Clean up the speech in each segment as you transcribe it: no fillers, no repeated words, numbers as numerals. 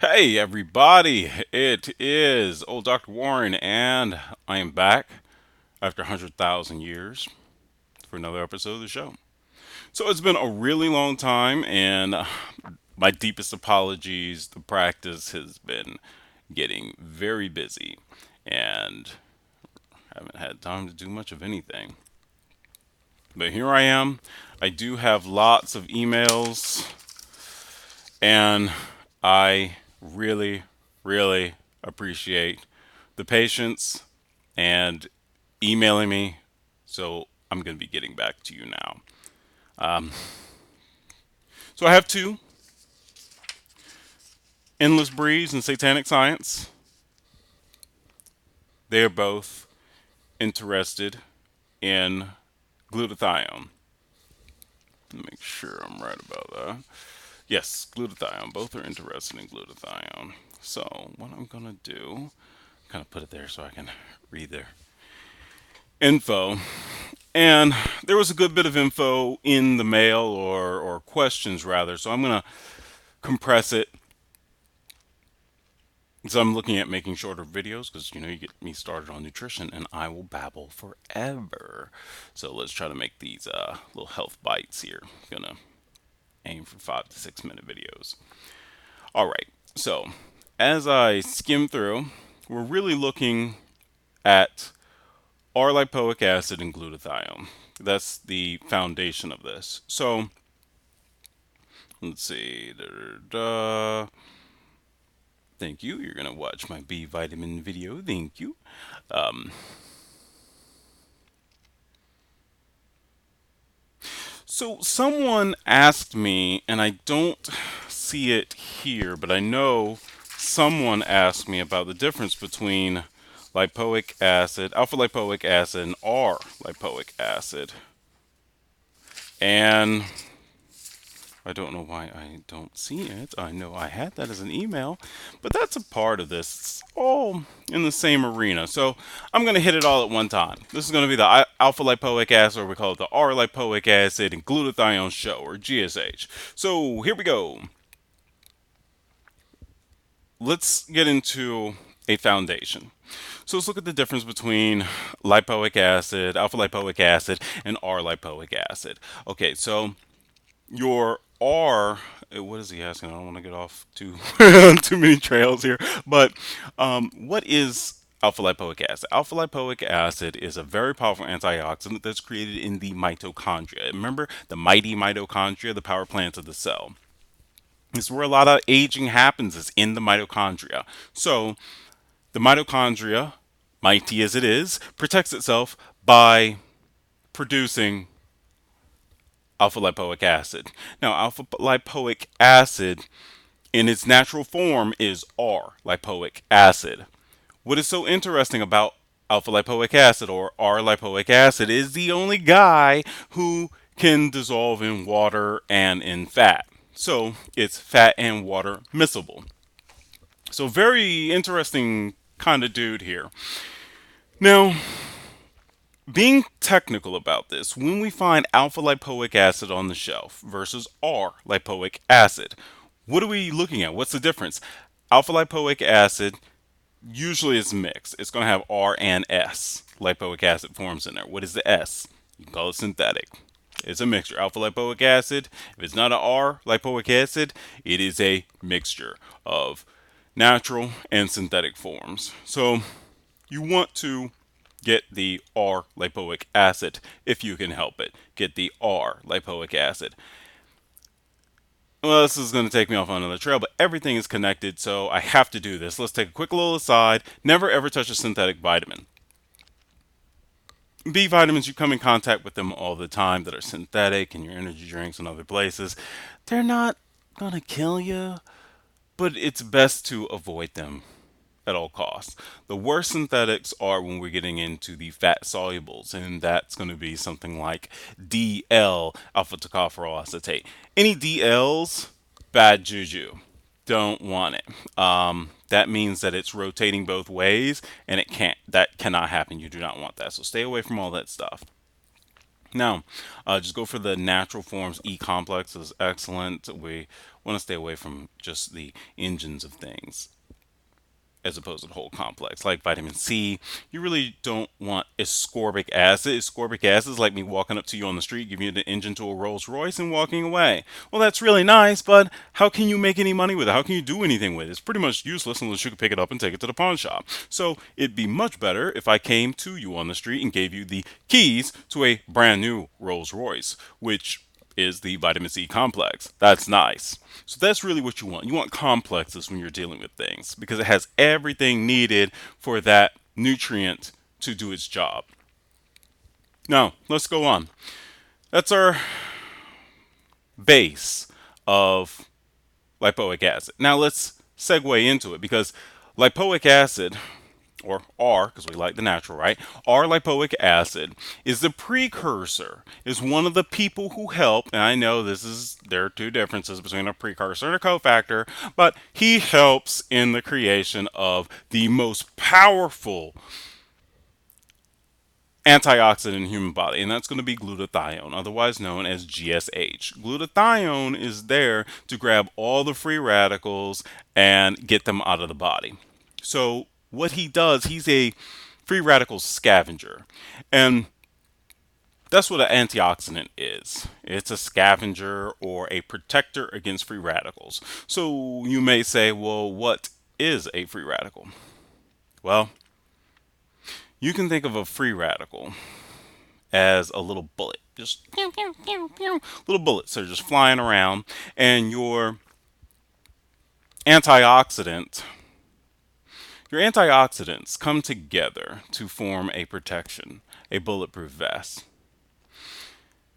Hey everybody, it is old Dr. Warren, and I am back after 100,000 years for another episode of the show. So it's been a really long time, and my deepest apologies. The practice has been getting very busy, and haven't had time to do much of anything. But here I am. I do have lots of emails, and I really, really appreciate the patience and emailing me. So I'm going to be getting back to you now. So I have two: Endless Breeze and Satanic Science. They are both interested in glutathione. Let me make sure I'm right about that. Yes, glutathione. Both are interested in glutathione. So what I'm going to do, kind of put it there so I can read their info. And there was a good bit of info in the mail, or questions rather. So I'm going to compress it. So I'm looking at making shorter videos because you get me started on nutrition and I will babble forever. So let's try to make these little health bites here. Gonna aim for 5 to 6 minute videos. All right. So as I skim through, we're really looking at R-lipoic acid and glutathione. That's the foundation of this. So let's see. Thank you. You're gonna watch my B vitamin video. Thank you. So someone asked me, and I don't see it here, but I know someone asked me about the difference between lipoic acid, alpha lipoic acid, and R lipoic acid. And I don't know why I don't see it. I know I had that as an email, but that's a part of this. It's all in the same arena. So I'm going to hit it all at one time. This is going to be the alpha lipoic acid, or we call it the R lipoic acid and glutathione show, or GSH. So here we go. Let's get into a foundation. So let's look at the difference between lipoic acid, alpha lipoic acid, and R lipoic acid. Okay, so your R, what is he asking? I don't want to get off too too many trails here. But what is alpha lipoic acid? Alpha lipoic acid is a very powerful antioxidant that's created in the mitochondria. Remember the mighty mitochondria, the power plants of the cell. This is where a lot of aging happens, is in the mitochondria. So the mitochondria, mighty as it is, protects itself by producing alpha lipoic acid. Now, alpha lipoic acid in its natural form is R lipoic acid. What is so interesting about alpha lipoic acid, or R lipoic acid, is the only guy who can dissolve in water and in fat. So it's fat and water miscible. So very interesting kind of dude here. Now, being technical about this, when we find alpha lipoic acid on the shelf versus R lipoic acid, what are we looking at? What's the difference? Alpha lipoic acid usually is mixed. It's going to have R and S lipoic acid forms in there. What is the S? You can call it synthetic. It's a mixture. Alpha lipoic acid, if it's not an R lipoic acid, it is a mixture of natural and synthetic forms. So you want to get the R lipoic acid if you can help it. Get the R lipoic acid. Well, this is going to take me off on another trail, but everything is connected, so I have to do this. Let's take a quick little aside. Never ever touch a synthetic vitamin. B vitamins, you come in contact with them all the time that are synthetic in your energy drinks and other places. They're not going to kill you, but it's best to avoid them at all costs. The worst synthetics are when we're getting into the fat solubles, and that's going to be something like DL, alpha tocopherol acetate. Any DLs, bad juju. Don't want it. That means that it's rotating both ways, and it can't. That cannot happen. You do not want that. So stay away from all that stuff. Now, just go for the natural forms. E complex is excellent. We want to stay away from just the engines of things as opposed to the whole complex. Like vitamin C, you really don't want ascorbic acid. Ascorbic acid is like me walking up to you on the street, giving you the engine to a Rolls Royce and walking away. Well, that's really nice, but how can you make any money with it? How can you do anything with it? It's pretty much useless unless you could pick it up and take it to the pawn shop. So it'd be much better if I came to you on the street and gave you the keys to a brand new Rolls Royce, which is the vitamin C complex. That's nice. So that's really what you want. You want complexes when you're dealing with things because it has everything needed for that nutrient to do its job. Now, let's go on. That's our base of lipoic acid. Now, let's segue into it because lipoic acid, or R, because we like the natural, right? R-lipoic acid is the precursor, is one of the people who help, and I know there are two differences between a precursor and a cofactor, but he helps in the creation of the most powerful antioxidant in the human body, and that's going to be glutathione, otherwise known as GSH. Glutathione is there to grab all the free radicals and get them out of the body. So what he does, he's a free radical scavenger. And that's what an antioxidant is. It's a scavenger or a protector against free radicals. So you may say, well, what is a free radical? Well, you can think of a free radical as a little bullet. Just pew, pew, pew, pew. Little bullets are just flying around, and antioxidant your antioxidants come together to form a protection, a bulletproof vest.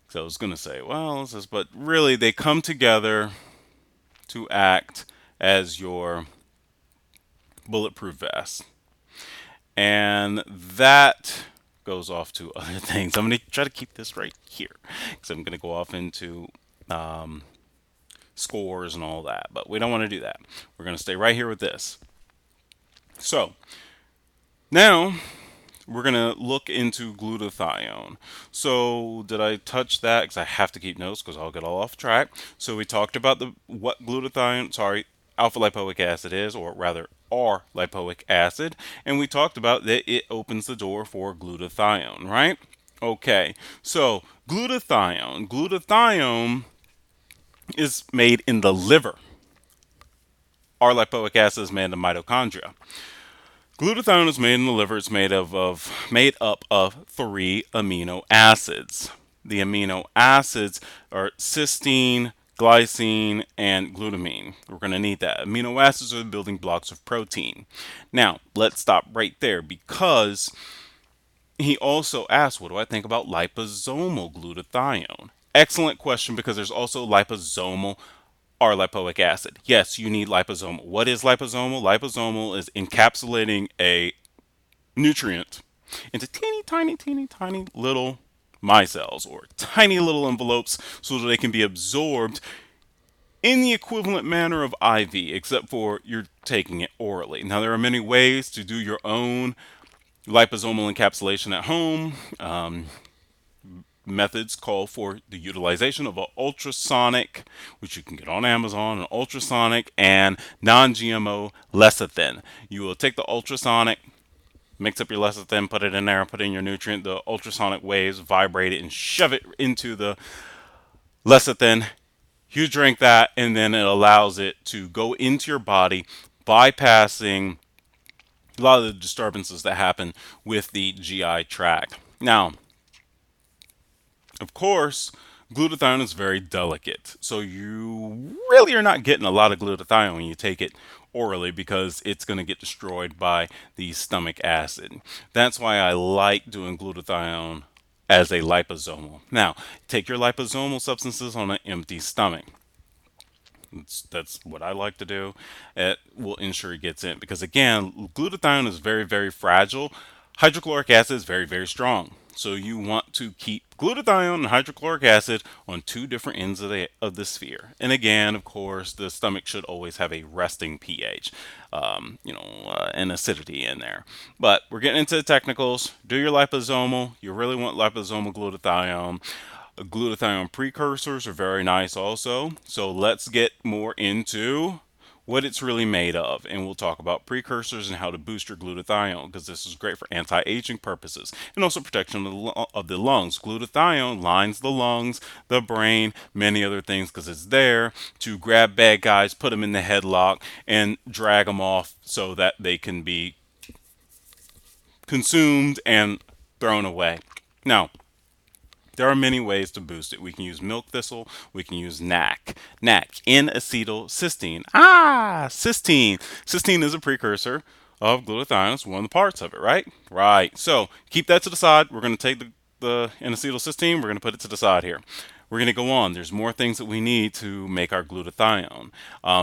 So I was going to say, well, but really they come together to act as your bulletproof vest. And that goes off to other things. I'm going to try to keep this right here because I'm going to go off into scores and all that. But we don't want to do that. We're going to stay right here with this. So now we're going to look into glutathione. So did I touch that? Because I have to keep notes because I'll get all off track. So we talked about alpha lipoic acid is, or rather R-lipoic acid. And we talked about that it opens the door for glutathione, right? Okay, so glutathione. Glutathione is made in the liver. R-lipoic acid is made in the mitochondria. Glutathione is made in the liver. It's made up of 3 amino acids. The amino acids are cysteine, glycine, and glutamine. We're going to need that. Amino acids are the building blocks of protein. Now, let's stop right there because he also asked, what do I think about liposomal glutathione? Excellent question because there's also liposomal R-lipoic acid. Yes, you need liposomal. What is liposomal? Liposomal is encapsulating a nutrient into teeny tiny little micelles or tiny little envelopes so that they can be absorbed in the equivalent manner of IV, except for you're taking it orally. Now, there are many ways to do your own liposomal encapsulation at home. Methods call for the utilization of an ultrasonic, which you can get on Amazon, an ultrasonic and non-GMO lecithin. You will take the ultrasonic, mix up your lecithin, put it in there, put in your nutrient, the ultrasonic waves, vibrate it, and shove it into the lecithin. You drink that, and then it allows it to go into your body, bypassing a lot of the disturbances that happen with the GI tract. Now, of course, glutathione is very delicate, so you really are not getting a lot of glutathione when you take it orally because it's going to get destroyed by the stomach acid. That's why I like doing glutathione as a liposomal. Now, take your liposomal substances on an empty stomach. That's what I like to do. It will ensure it gets in because, again, glutathione is very, very fragile. Hydrochloric acid is very, very strong. So you want to keep glutathione and hydrochloric acid on 2 different ends of the sphere. And again, of course, the stomach should always have a resting pH, and acidity in there. But we're getting into the technicals. Do your liposomal. You really want liposomal glutathione. Glutathione precursors are very nice also. So let's get more into what it's really made of. And we'll talk about precursors and how to boost your glutathione, because this is great for anti-aging purposes and also protection of the lungs. Glutathione lines the lungs, the brain, many other things, because it's there to grab bad guys, put them in the headlock, and drag them off so that they can be consumed and thrown away. Now, there are many ways to boost it. We can use milk thistle. We can use NAC. NAC, N-acetylcysteine. Cysteine. Cysteine is a precursor of glutathione. It's one of the parts of it, right? Right. So keep that to the side. We're going to take the N-acetylcysteine. We're going to put it to the side here. We're going to go on. There's more things that we need to make our glutathione.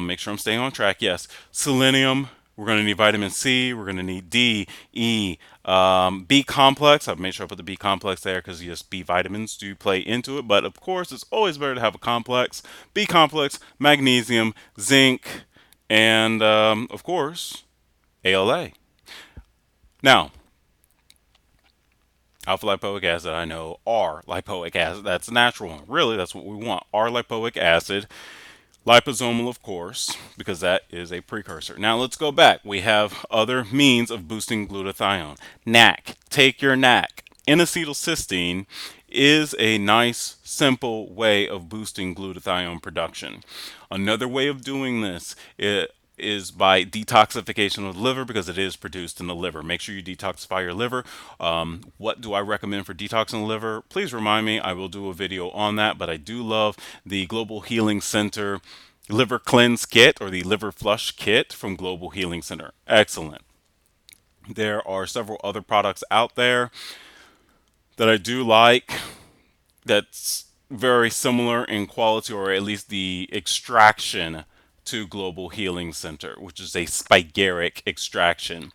Make sure I'm staying on track. Yes. Selenium. We're going to need vitamin C. We're going to need D, E, B complex. I've made sure I put the B complex there because yes, B vitamins do play into it. But of course, it's always better to have a complex. B complex, magnesium, zinc, and of course, ALA. Now, alpha lipoic acid, I know. R lipoic acid, that's a natural one. Really, that's what we want. R lipoic acid. Liposomal, of course, because that is a precursor. Now let's go back. We have other means of boosting glutathione. NAC. Take your NAC. N-acetylcysteine is a nice, simple way of boosting glutathione production. Another way of doing this is by detoxification of the liver, because it is produced in the liver. Make sure you detoxify your liver. What do I recommend for detoxing the liver? Please remind me. I will do a video on that, but I do love the Global Healing Center Liver Cleanse Kit, or the Liver Flush Kit from Global Healing Center. Excellent. There are several other products out there that I do like that's very similar in quality, or at least the extraction, to Global Healing Center, which is a spigeric extraction.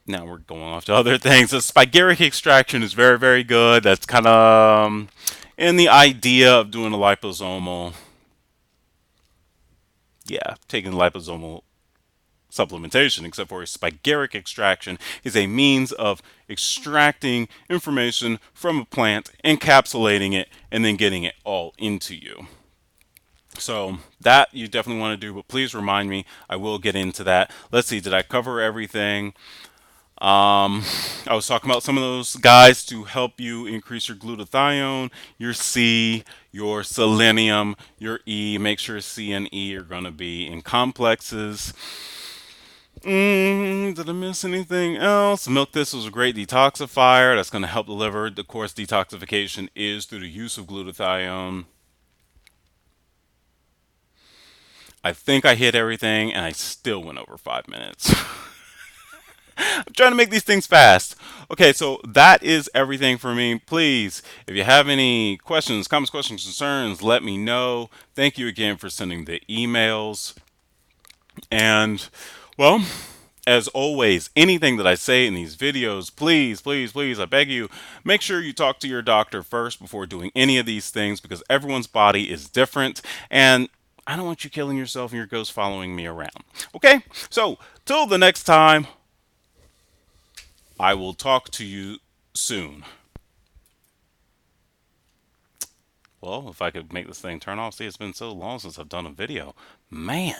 Now we're going off to other things. The spigeric extraction is very, very good. That's kind of in the idea of doing a liposomal. Yeah, taking liposomal supplementation, except for a spigeric extraction is a means of extracting information from a plant, encapsulating it, and then getting it all into you. So that you definitely want to do, but please remind me. I will get into that. Let's see, did I cover everything? I was talking about some of those guys to help you increase your glutathione, your C, your selenium, your E. Make sure C and E are going to be in complexes. Did I miss anything else? Milk thistle is a great detoxifier. That's going to help the liver. Of course, detoxification is through the use of glutathione. I think I hit everything, and I still went over 5 minutes. I'm trying to make these things fast. Okay, so that is everything for me. Please, if you have any questions, comments, questions, concerns, let me know. Thank you again for sending the emails. And, well, as always, anything that I say in these videos, please, please, please, I beg you, make sure you talk to your doctor first before doing any of these things, because everyone's body is different, and I don't want you killing yourself and your ghost following me around. Okay? So, till the next time, I will talk to you soon. Well, if I could make this thing turn off. See, it's been so long since I've done a video. Man.